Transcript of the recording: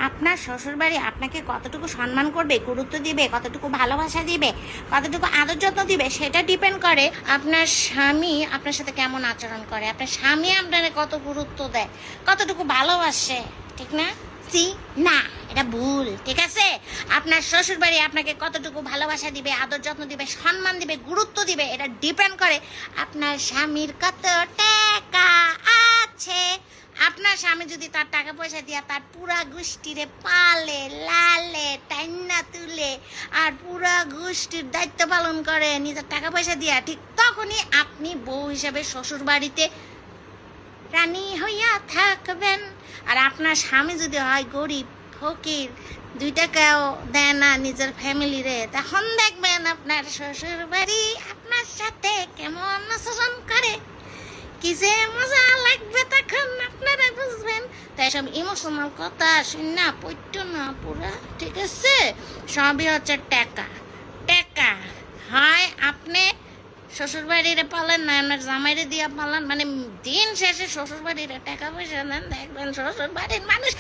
আপনার শ্বশুরবাড়ি আপনাকে কতটুকু সম্মান করবে, গুরুত্ব দিবে, কতটুকু ভালোবাসা দিবে, কতটুকু আদর যত্ন দিবে, সেটা ডিপেন্ড করে আপনার স্বামী আপনার সাথে কেমন আচরণ করে, আপনার স্বামী আপনাকে কত গুরুত্ব দেয়, কতটুকু ভালোবাসে। ঠিক না? না, এটা ভুল। ঠিক আছে? আপনার শ্বশুরবাড়ি আপনাকে কতটুকু ভালোবাসা দিবে, আদর যত্ন দিবে, সম্মান দিবে, গুরুত্ব দিবে, এটা ডিপেন্ড করে আপনার স্বামীর কত টাকা আছে। আপনার স্বামী যদি তার টাকা পয়সা দিয়া তার পুরা গোষ্ঠীরে পালে লালে টাইনা তুলে আর পুরা গোষ্ঠীর দায়িত্ব পালন করে নিজের টাকা পয়সা দিয়া, ঠিক তখনই আপনি বউ হিসাবে শ্বশুর বাড়িতে রানী হইয়া থাকবেন। আর আপনার স্বামী যদি হয় গরিব ফকির, 2 টাকাও দেয় না নিজের ফ্যামিলিরে, তখন দেখবেন আপনার শ্বশুর বাড়ি আপনার সাথে কেমন আচরণ করে, কি যে মজা লাগবে তখন আপনারা বুঝবেন। তাই সব ইমোশনাল কথা শুনে পড়ত না পুরা। ঠিক আছে? সবই হচ্ছে টাকা টাকা। হয় আপনি শ্বশুরবাড়িরে পালেন, না আপনার জামাইরে দিয়া পালান, মানে দিন শেষে শ্বশুরবাড়িরে টাকা পয়সা দেন, দেখবেন শ্বশুরবাড়ির মানুষ